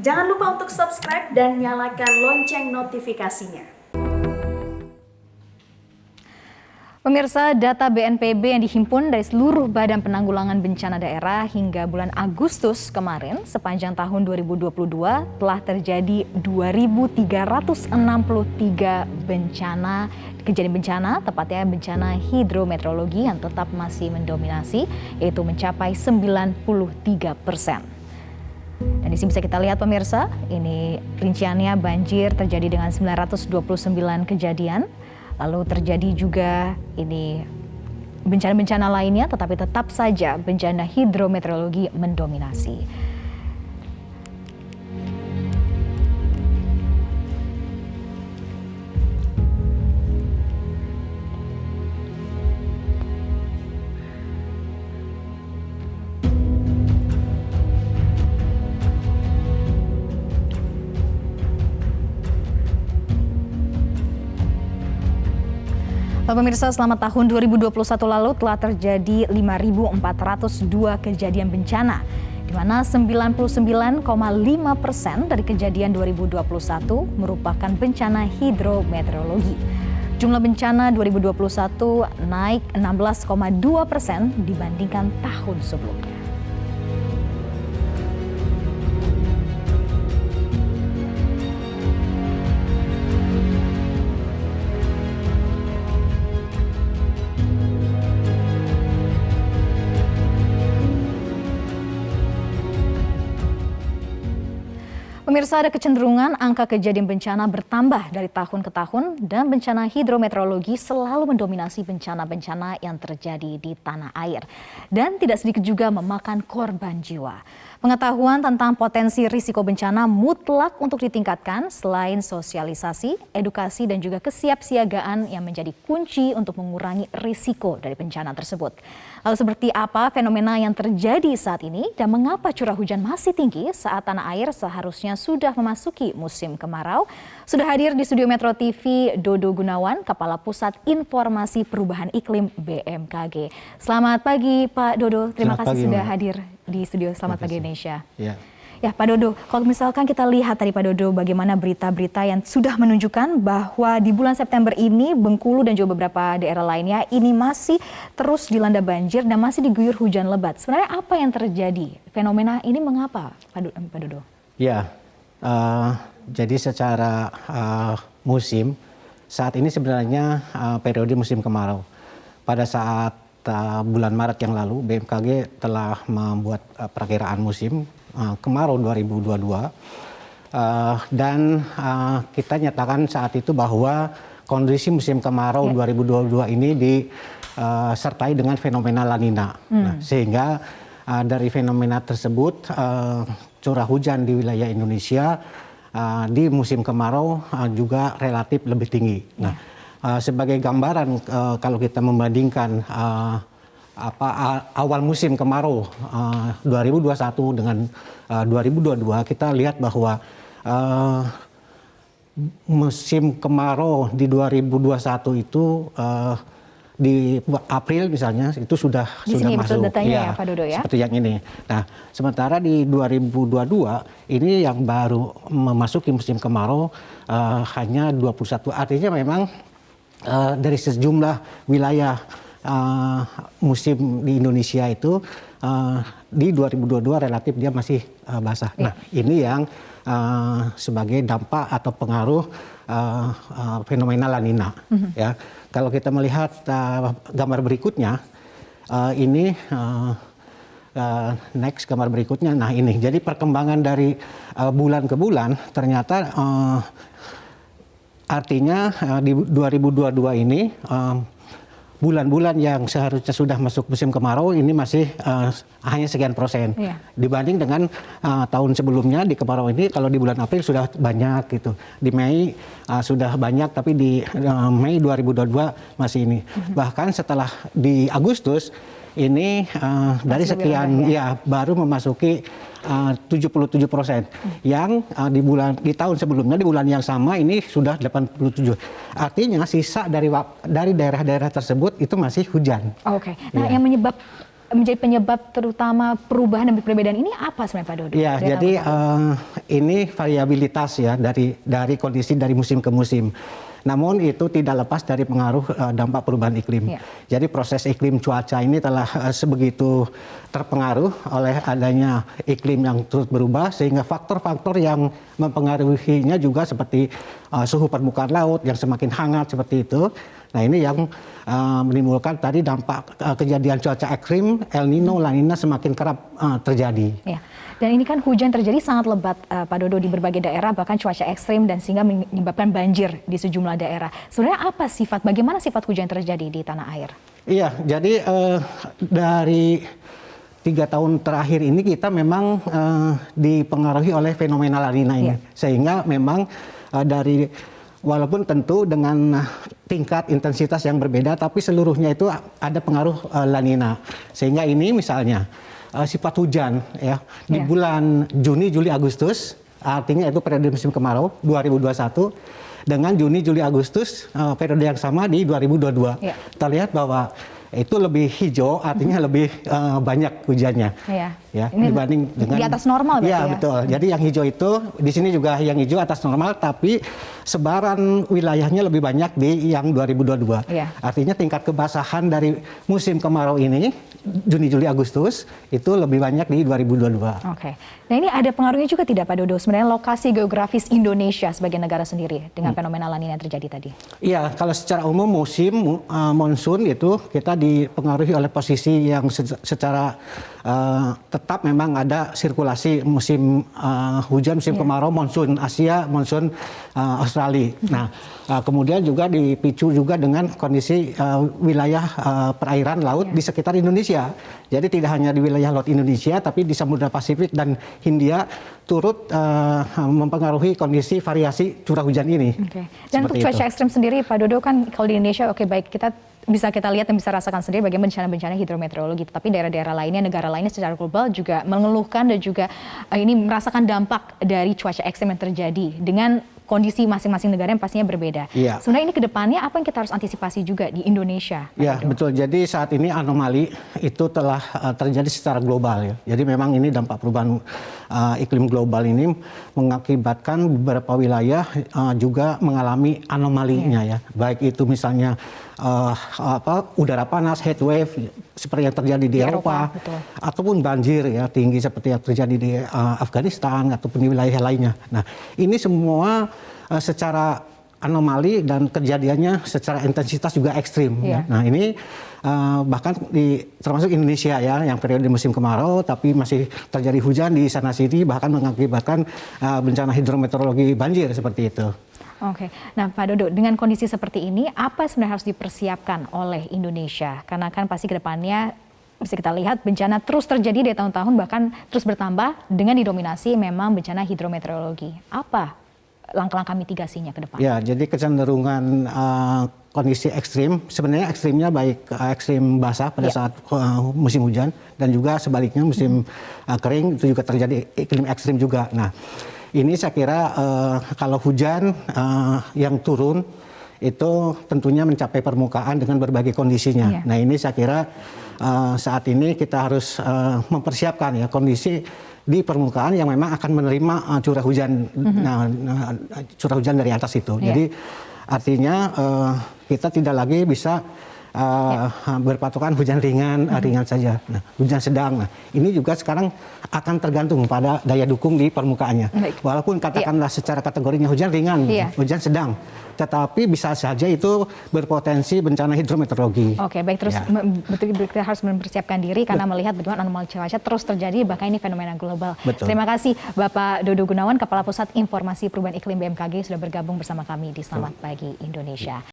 Jangan lupa untuk subscribe dan nyalakan lonceng notifikasinya. Pemirsa, data BNPB yang dihimpun dari seluruh Badan Penanggulangan Bencana Daerah hingga bulan Agustus kemarin sepanjang tahun 2022 telah terjadi 2.363 kejadian bencana, tepatnya bencana hidrometeorologi yang tetap masih mendominasi, yaitu mencapai 93%. Dan di sini bisa kita lihat pemirsa, ini rinciannya banjir terjadi dengan 929 kejadian. Lalu terjadi juga ini bencana-bencana lainnya, tetapi tetap saja bencana hidrometeorologi mendominasi. Pemirsa, selama tahun 2021 lalu telah terjadi 5.402 kejadian bencana, di mana 99,5% dari kejadian 2021 merupakan bencana hidrometeorologi. Jumlah bencana 2021 naik 16,2% dibandingkan tahun sebelumnya. Pemirsa, ada kecenderungan angka kejadian bencana bertambah dari tahun ke tahun dan bencana hidrometeorologi selalu mendominasi bencana-bencana yang terjadi di tanah air. Dan tidak sedikit juga memakan korban jiwa. Pengetahuan tentang potensi risiko bencana mutlak untuk ditingkatkan selain sosialisasi, edukasi dan juga kesiapsiagaan yang menjadi kunci untuk mengurangi risiko dari bencana tersebut. Lalu seperti apa fenomena yang terjadi saat ini dan mengapa curah hujan masih tinggi saat tanah air seharusnya sudah memasuki musim kemarau? Sudah hadir di studio Metro TV Dodo Gunawan, Kepala Pusat Informasi Perubahan Iklim BMKG. Selamat pagi Pak Dodo, terima kasih sudah hadir di studio Selamat Pagi Indonesia. Ya Pak Dodo, kalau misalkan kita lihat tadi Pak Dodo bagaimana berita-berita yang sudah menunjukkan bahwa di bulan September ini Bengkulu dan juga beberapa daerah lainnya ini masih terus dilanda banjir dan masih diguyur hujan lebat. Sebenarnya apa yang terjadi? Fenomena ini mengapa Pak Dodo? Ya, jadi secara musim saat ini sebenarnya periode musim kemarau. Pada saat bulan Maret yang lalu BMKG telah membuat perakiraan musim kemarau 2022 dan kita nyatakan saat itu bahwa kondisi musim kemarau 2022 ini disertai dengan fenomena La Nina. Nah, sehingga dari fenomena tersebut curah hujan di wilayah Indonesia di musim kemarau juga relatif lebih tinggi. Nah, sebagai gambaran kalau kita membandingkan awal musim kemarau 2021 dengan 2022, kita lihat bahwa musim kemarau di 2021 itu di April misalnya itu sudah masuk datanya ya Pak Dodo ya. Seperti yang ini. Nah, sementara di 2022 ini yang baru memasuki musim kemarau hanya 21. Artinya memang dari sejumlah wilayah musim di Indonesia itu di 2022 relatif dia masih basah. Nah, ini yang sebagai dampak atau pengaruh fenomena La Nina. Ya, kalau kita melihat gambar berikutnya, ini next gambar berikutnya. Nah, ini jadi perkembangan dari bulan ke bulan ternyata artinya di 2022 ini bulan-bulan yang seharusnya sudah masuk musim kemarau ini masih hanya sekian persen dibanding dengan tahun sebelumnya di kemarau ini. Kalau di bulan April sudah banyak gitu, di Mei sudah banyak, tapi di Mei 2022 masih ini. Bahkan setelah di Agustus ini dari sekian baru memasuki 77%. Yang di tahun sebelumnya di bulan yang sama ini sudah 87. Artinya sisa dari daerah-daerah tersebut itu masih hujan. Oke. Nah, yang menjadi penyebab terutama perubahan dan perbedaan ini apa sebenarnya Pak Dodo? Ya, jadi ini variabilitas ya dari kondisi dari musim ke musim. Namun itu tidak lepas dari pengaruh dampak perubahan iklim. Ya. Jadi proses iklim cuaca ini telah sebegitu terpengaruh oleh adanya iklim yang terus berubah, sehingga faktor-faktor yang mempengaruhinya juga seperti suhu permukaan laut yang semakin hangat seperti itu. Nah ini yang menimbulkan tadi dampak kejadian cuaca ekstrim, El Nino, La Nina semakin kerap terjadi. Ya. Dan ini kan hujan terjadi sangat lebat Pak Dodo di berbagai daerah, bahkan cuaca ekstrim dan sehingga menyebabkan banjir di sejumlah daerah. Sebenarnya apa bagaimana sifat hujan terjadi di tanah air? Iya, jadi dari 3 tahun terakhir ini kita memang dipengaruhi oleh fenomena La Nina ini. Ya. Sehingga memang walaupun tentu dengan tingkat intensitas yang berbeda, tapi seluruhnya itu ada pengaruh La Nina. Sehingga ini misalnya sifat hujan ya di bulan Juni, Juli, Agustus, artinya itu periode musim kemarau 2021 dengan Juni, Juli, Agustus periode yang sama di 2022. Ya. Terlihat bahwa itu lebih hijau, artinya lebih banyak hujannya. Ya, ini dibanding dengan di atas normal berarti ya. Betul. Jadi yang hijau itu di sini juga yang hijau atas normal, tapi sebaran wilayahnya lebih banyak di yang 2022. Ya. Artinya tingkat kebasahan dari musim kemarau ini Juni, Juli, Agustus itu lebih banyak di 2022. Oke. Nah ini ada pengaruhnya juga tidak Pak Dodo? Sebenarnya lokasi geografis Indonesia sebagai negara sendiri dengan fenomena La Nina yang terjadi tadi. Iya, kalau secara umum musim monsun itu kita dipengaruhi oleh posisi yang secara tetap memang ada sirkulasi musim hujan, musim kemarau, monsun Asia, monsun Australia. Nah, kemudian juga dipicu juga dengan kondisi wilayah perairan laut di sekitar Indonesia. Jadi tidak hanya di wilayah laut Indonesia, tapi di Samudra Pasifik dan Hindia turut mempengaruhi kondisi variasi curah hujan ini. Oke. Dan untuk cuaca ekstrim sendiri, Pak Dodo, kan kalau di Indonesia, oke baik, kita bisa kita lihat dan bisa rasakan sendiri bagaimana bencana-bencana hidrometeorologi. Tapi daerah-daerah lainnya, negara lainnya secara global juga mengeluhkan dan juga ini merasakan dampak dari cuaca ekstrim yang terjadi dengan kondisi masing-masing negara yang pastinya berbeda. Iya. Sebenarnya ini ke depannya apa yang kita harus antisipasi juga di Indonesia? Ya, betul. Jadi saat ini anomali itu telah terjadi secara global ya. Jadi memang ini dampak perubahan iklim global ini mengakibatkan beberapa wilayah juga mengalami anomalinya ya. Baik itu misalnya udara panas, heat wave seperti yang terjadi di Eropa ataupun banjir ya tinggi seperti yang terjadi di Afghanistan ataupun di wilayah lainnya. Nah, ini semua secara anomali dan kejadiannya secara intensitas juga ekstrim. Ya. Nah ini bahkan termasuk Indonesia ya yang periode musim kemarau tapi masih terjadi hujan di sana sini bahkan mengakibatkan bencana hidrometeorologi banjir seperti itu. Oke, nah Pak Dodo, dengan kondisi seperti ini, apa sebenarnya harus dipersiapkan oleh Indonesia? Karena kan pasti ke depannya bisa kita lihat bencana terus terjadi dari tahun-tahun bahkan terus bertambah dengan didominasi memang bencana hidrometeorologi. Apa langkah-langkah mitigasinya ke depan? Ya, jadi kecenderungan kondisi ekstrim, sebenarnya ekstrimnya baik ekstrim basah pada saat musim hujan dan juga sebaliknya musim kering itu juga terjadi iklim ekstrim juga. Nah, ini saya kira kalau hujan yang turun itu tentunya mencapai permukaan dengan berbagai kondisinya. Nah ini saya kira saat ini kita harus mempersiapkan ya kondisi di permukaan yang memang akan menerima curah hujan, curah hujan dari atas itu. Jadi artinya kita tidak lagi bisa berpatokan hujan ringan, ringan saja. Nah, hujan sedang. Nah, ini juga sekarang akan tergantung pada daya dukung di permukaannya. Walaupun katakanlah secara kategorinya hujan ringan, hujan sedang, tetapi bisa saja itu berpotensi bencana hidrometeorologi. Oke, baik, terus betul kita harus mempersiapkan diri karena melihat bagaimana anomali cuaca terus terjadi, bahkan ini fenomena global. Terima kasih Bapak Dodo Gunawan, Kepala Pusat Informasi Perubahan Iklim BMKG sudah bergabung bersama kami di Selamat Pagi Indonesia.